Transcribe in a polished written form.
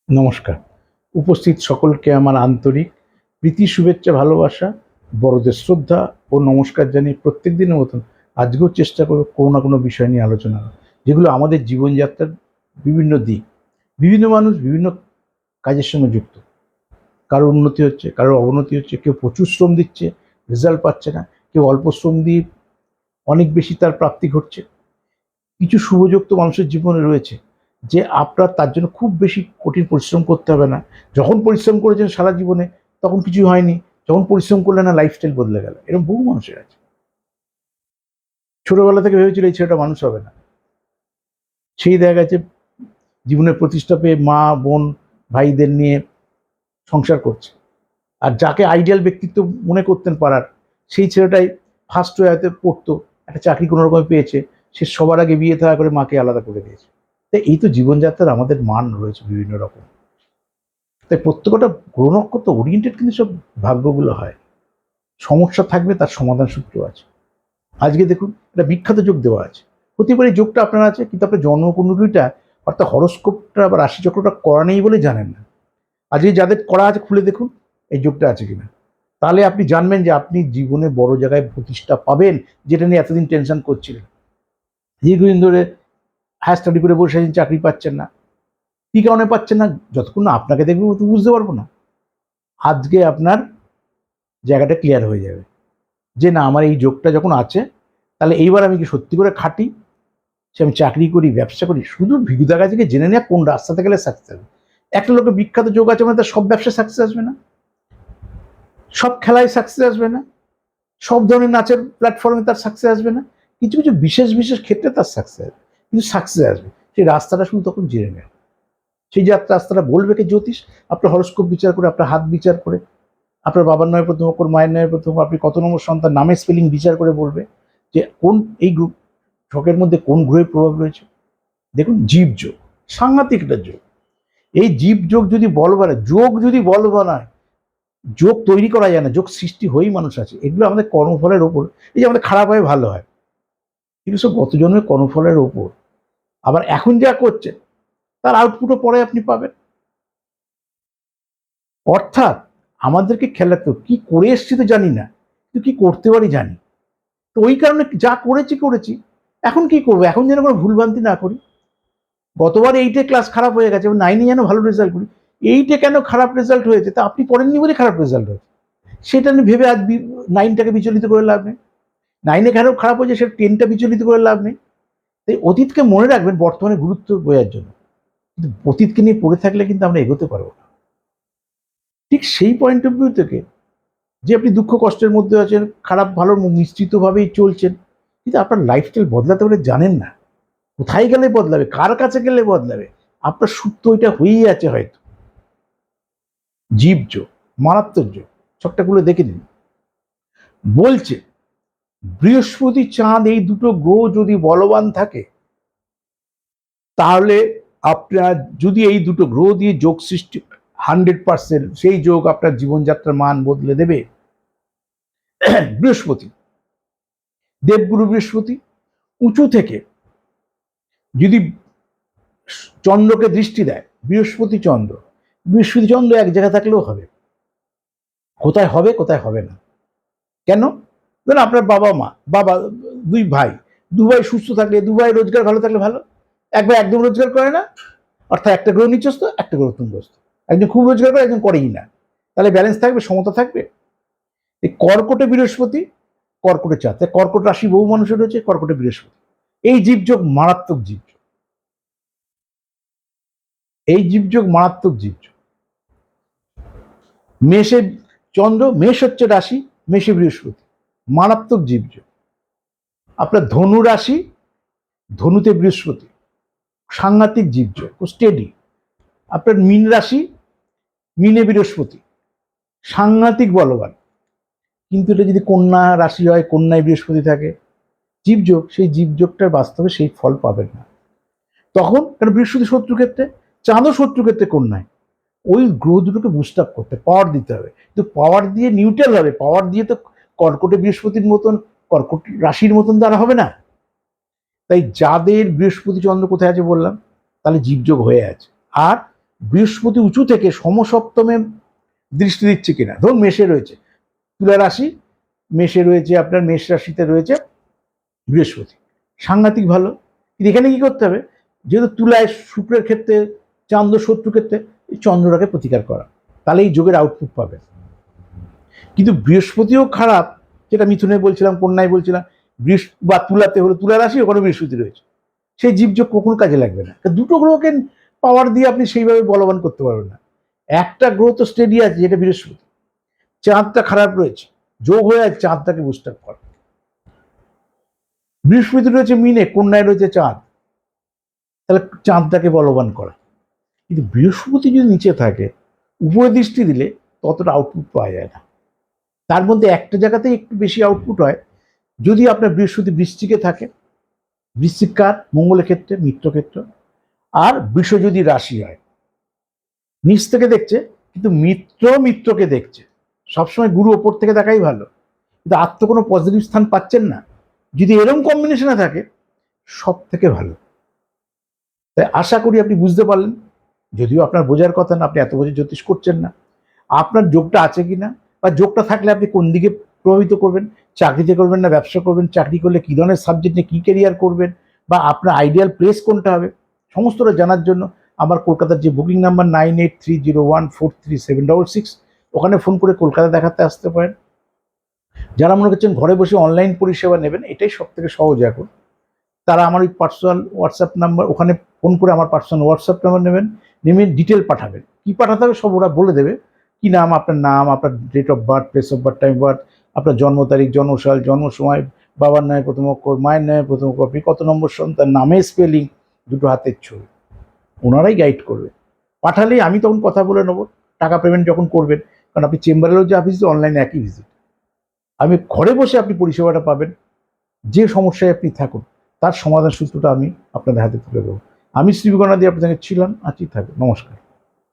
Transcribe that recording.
নমস্কার। উপস্থিত সকলকে আমার আন্তরিক প্রীতি, শুভেচ্ছা, ভালোবাসা, বড়দের শ্রদ্ধা ও নমস্কার জানিয়ে প্রত্যেক দিনের মতন আজকেও চেষ্টা করব কোনো না কোনো বিষয় নিয়ে আলোচনা করার, যেগুলো আমাদের জীবনযাত্রার বিভিন্ন দিক। বিভিন্ন মানুষ বিভিন্ন কাজের সঙ্গে যুক্ত। কারোর উন্নতি হচ্ছে, কারোর অবনতি হচ্ছে, কেউ প্রচুর শ্রম দিচ্ছে, রেজাল্ট পাচ্ছে না, কেউ অল্প শ্রম দিয়ে অনেক বেশি তার প্রাপ্তি ঘটছে। কিছু শুভযোগ তো মানুষের জীবনে রয়েছে, যে আপনার তার জন্য খুব বেশি কঠিন পরিশ্রম করতে হবে না। যখন পরিশ্রম করেছেন সারা জীবনে তখন কিছু হয়নি, যখন পরিশ্রম করলেন না লাইফস্টাইল বদলে গেল। এরকম বহু মানুষের আছে। ছোটবেলা থেকে ভেবেছিল এই ছেলেটা মানুষ হবে না, সেই দেখা গেছে জীবনের প্রতিষ্ঠা পেয়ে মা বোন ভাইদের নিয়ে সংসার করছে। আর যাকে আইডিয়াল ব্যক্তিত্ব মনে করতেন পাড়ার, সেই ছেলেটাই ফার্স্ট হয়ে পড়তো, একটা চাকরি কোনো রকমে পেয়েছে, সে সবার আগে বিয়ে থাকা করে মাকে আলাদা করে দিয়েছে। তাই এই তো জীবনযাত্রার আমাদের মান রয়েছে বিভিন্ন রকম। তাই প্রত্যেকটা গ্রহ নক্ষত্র ওরিয়েন্টেড কিন্তু সব ভাগ্যগুলো হয়। সমস্যা থাকবে, তার সমাধান সূত্র আছে। আজকে দেখুন একটা বিখ্যাত যোগ দেওয়া আছে, হতে পারে যোগটা আপনার আছে, কিন্তু আপনার জন্মকুণ্ডলীটা অর্থাৎ হরস্কোপটা বা রাশিচক্রটা করা নেই বলে জানেন না। আজকে যাদের করা আছে খুলে দেখুন এই যোগটা আছে কিনা, তাহলে আপনি জানবেন যে আপনি জীবনে বড় জায়গায় প্রতিষ্ঠা পাবেন, যেটা নিয়ে এতদিন টেনশন করছিলেন। দীর্ঘদিন ধরে হায়ার স্টাডি করে বসে আছেন, চাকরি পাচ্ছেন না। কি কারণে পাচ্ছেন না? যতক্ষণ না আপনাকে দেখবে তো বুঝতে পারবো না। আজকে আপনার জায়গাটা ক্লিয়ার হয়ে যাবে যে না, আমার এই যোগটা যখন আছে, তাহলে এইবার আমি কি সত্যি করে খাটি, সে আমি চাকরি করি, ব্যবসা করি, শুধু ভিগুদা কাছে জেনে নেওয়া কোন রাস্তাতে গেলে সাকসেস হবে। একটা লোকের বিখ্যাত যোগ আছে মানে তার সব ব্যবসায় সাকসেস আসবে না, সব খেলায় সাকসেস আসবে না, সব ধরনের নাচের প্ল্যাটফর্মে তার সাকসেস আসবে না। কিছু কিছু বিশেষ বিশেষ ক্ষেত্রে তার সাকসেস আসবে, কিন্তু সাকসেস আসবে। সেই রাস্তাটা শুধু তখন জেনে নেওয়া। সেই যে রাস্তাটা বলবে কি জ্যোতিষ, আপনার হরস্কোপ বিচার করে, আপনার হাত বিচার করে, আপনার বাবার নামে প্রথম অক্ষর, মায়ের নামে প্রথম, আপনি কত নম্বর সন্তান, নামের স্পেলিং বিচার করে বলবে যে কোন এই গ্রুপ ছকের মধ্যে কোন গ্রহের প্রভাব রয়েছে। দেখুন জীব যোগ সাংঘাতিক একটা যোগ। এই জীব যোগ যদি বল বানায়, যোগ যদি বল বানায়, যোগ তৈরি করা যায় না, যোগ সৃষ্টি হয়েই মানুষ আছে। এগুলো আমাদের কর্মফলের ওপর, এই যে আমাদের খারাপ হয় ভালো হয়, এগুলো সব গত জন্মের কর্মফলের ওপর। আবার এখন যা করছে তার আউটপুটও পরে আপনি পাবেন। অর্থাৎ আমাদেরকে খেলা তো কি করে এসছি তো জানি না, কিন্তু কি করতে পারি জানি। তো ওই কারণে যা করেছি করেছি, এখন কি করবো, এখন যেন কোনো ভুলভ্রান্তি না করি। গতবার 8-এ ক্লাস খারাপ হয়ে গেছে, 9-এ যেন ভালো রেজাল্ট করি। 8-এ কেন খারাপ রেজাল্ট হয়েছে তা আপনি পড়েননি বলে খারাপ রেজাল্ট হয়েছে, সেটা নিয়ে ভেবে আজ 9টাকে বিচলিত করে লাভ নেই। 9-এ কেন খারাপ হয়েছে সেটা 10টা বিচলিত করে লাভ নেই। তাই অতীতকে মনে রাখবেন বর্তমানে গুরুত্ব বোঝার জন্য, কিন্তু অতীতকে নিয়ে পড়ে থাকলে কিন্তু আমরা এগোতে পারবো না। ঠিক সেই পয়েন্ট অফ ভিউ থেকে, যে আপনি দুঃখ কষ্টের মধ্যে আছেন, খারাপ ভালো মিশ্রিতভাবেই চলছেন, কিন্তু আপনার লাইফস্টাইল বদলাতে হলে জানেন না কোথায় গেলে বদলাবে, কার কাছে গেলে বদলাবে। আপনার সূত্র ওইটা হয়েই আছে হয়তো। জীব যোগ মারাত্মক যোগ, ছকটাগুলো দেখে নিন। বলছে বৃহস্পতি চাঁদ এই দুটো গ্রহ যদি বলবান থাকে, তাহলে আপনার যদি এই দুটো গ্রহ দিয়ে যোগ সৃষ্টি 100%, সেই যোগ আপনার জীবনযাত্রার মান বদলে দেবে। বৃহস্পতি, দেবগুরু বৃহস্পতি উঁচু থেকে যদি চন্দ্রকে দৃষ্টি দেয়, বৃহস্পতি চন্দ্র, বৃহস্পতি চন্দ্র এক জায়গায় থাকলেও হবে, কোথায় হবে কোথায় হবে না। কেন? ধরুন আপনার বাবা মা, বাবা দুই ভাই, দু ভাই সুস্থ থাকলে, দু ভাই রোজগার ভালো থাকলে ভালো। এক ভাই একদম রোজগার করে না, অর্থাৎ একটা গ্রহ নিচস্ত একটা গ্রহ তুঙ্গস্থ, একজন খুব রোজগার করে একজন করেই না, তাহলে ব্যালেন্স থাকবে, সমতা থাকবে। এই কর্কটে বৃহস্পতি, কর্কটে চাঁদ, তাই কর্কট রাশি বহু মানুষের রয়েছে, কর্কটে বৃহস্পতি। এই জীবযোগ মারাত্মক জীবযোগ, এই জীবযোগ মারাত্মক জীবযোগ। মেষে চন্দ্র, মেষ হচ্ছে রাশি, মেষে বৃহস্পতি, মারাত্মক জীবযোগ। আপনার ধনু রাশি, ধনুতে বৃহস্পতি, সাংঘাতিক জীবযোগ, স্টেডি। আপনার মীন রাশি, মীনে বৃহস্পতি, সাংঘাতিক বলবান। কিন্তু এটা যদি কন্যা রাশি হয়, কন্যায় বৃহস্পতি থাকে, জীবযোগ, সেই জীবযোগটার বাস্তবে সেই ফল পাবেন না তখন। কারণ বৃহস্পতি শত্রু ক্ষেত্রে, চাঁদও শত্রু ক্ষেত্রে কন্যায়। ওই গ্রহ দুটোকে বুস্ট আপ করতে পাওয়ার দিতে হবে, কিন্তু পাওয়ার দিয়ে নিউট্রাল হবে, পাওয়ার দিয়ে তো কর্কটে বৃহস্পতির মতন, কর্কট রাশির মতন দ্বারা হবে না। তাই যাদের বৃহস্পতি চন্দ্র কোথায় আছে বললাম, তাহলে জীবযোগ হয়ে আছে। আর বৃহস্পতি উঁচু থেকে সমসপ্তমে দৃষ্টি দিচ্ছে কিনা। ধরুন মেষে রয়েছে, তুলা রাশি, মেষে রয়েছে, আপনার মেষ রাশিতে রয়েছে বৃহস্পতি, সাংঘাতিক ভালো। কিন্তু এখানে কি করতে হবে, যেহেতু তুলায় শুক্রের ক্ষেত্রে চান্দ্র শত্রু ক্ষেত্রে, এই চন্দ্রটাকে প্রতিকার করা, তাহলে এই যোগের আউটপুট পাবে। কিন্তু বৃহস্পতিও খারাপ, যেটা মিথুনে বলছিলাম, কন্যায় বলছিলাম, বা তুলাতে হলো, তুলা রাশি ওখানে বৃহস্পতি রয়েছে, সেই জীবযোগ কখনো কাজে লাগবে না। দুটো গ্রহকে পাওয়ার দিয়ে আপনি সেইভাবে বলবান করতে পারবেন না। একটা গ্রহ তো স্টেডি আছে, যেটা বৃহস্পতি, চাঁদটা খারাপ রয়েছে, যোগ হয়ে আছে চাঁদটাকে বুস্টার করে। বৃহস্পতি রয়েছে মিনে, কন্যায় রয়েছে চাঁদ, তাহলে চাঁদটাকে বলবান করা। কিন্তু বৃহস্পতি যদি নিচে থাকে, উপরে দৃষ্টি দিলে ততটা আউটপুট পাওয়া যায় না। তার মধ্যে একটা জায়গাতেই একটু বেশি আউটপুট হয়, যদি আপনার বৃহস্পতি বৃশ্চিকে থাকে, বৃশ্চিক কার মঙ্গলের ক্ষেত্রে, মিত্র ক্ষেত্র, আর বৃষ যদি রাশি হয়, নিচ থেকে দেখছে কিন্তু মিত্রকে দেখছে। সবসময় গুরু ওপর থেকে দেখাই ভালো, কিন্তু আর তো কোনো পজিটিভ স্থান পাচ্ছেন না। যদি এরকম কম্বিনেশনে থাকে, সব থেকে ভালো। তাই আশা করি আপনি বুঝতে পারলেন, যদিও আপনার বোঝার কথা না, আপনি এত বছর জ্যোতিষ করছেন না, আপনার যোগটা আছে কিনা, বা যোগটা থাকলে আপনি কোন দিকে প্রভাবিত করবেন, চাকরিতে করবেন না ব্যবসা করবেন, চাকরি করলে কী ধরনের সাবজেক্ট নিয়ে কী কেরিয়ার করবেন, বা আপনার আইডিয়াল প্লেস কোনটা হবে, সমস্তটা জানার জন্য আমার কলকাতার যে বুকিং নাম্বার 9830143766, ওখানে ফোন করে কলকাতা দেখাতে আসতে পারেন। যারা মনে করছেন ঘরে বসে অনলাইন পরিষেবা নেবেন, এটাই সব থেকে সহজ এখন, তারা আমার ওই পার্সোনাল হোয়াটসঅ্যাপ নাম্বার, ওখানে ফোন করে আমার পার্সোনাল হোয়াটসঅ্যাপ নাম্বার নেবেন, নেমে ডিটেল পাঠাবেন, কী পাঠাতে হবে সব ওরা বলে দেবে। কী নাম, আপনার date of birth, place of birth, time birth, আপনার জন্ম তারিখ, জন্মসাল, জন্ম সময়, বাবার নামে প্রথম অক্ষর, মায়ের নামে প্রথম অক্ষর, আপনি কত নম্বর সন্তান, নামের স্পেলিং, দুটো হাতের ছবি, ওনারাই গাইড করবে। পাঠালেই আমি তখন কথা বলে নেবো, টাকা পেমেন্ট যখন করবেন, কারণ আপনি চেম্বারেও যা ভিজিট, অনলাইনে একই ভিজিট, আমি ঘরে বসে আপনি পরিষেবাটা পাবেন। যে সমস্যায় আপনি থাকুন, তার সমাধান সূত্রটা আমি আপনাদের হাতে তুলে দেবো। আমি শ্রী বিগণাদি আপনাদের ছিলাম, আছি, থাকবে। নমস্কার।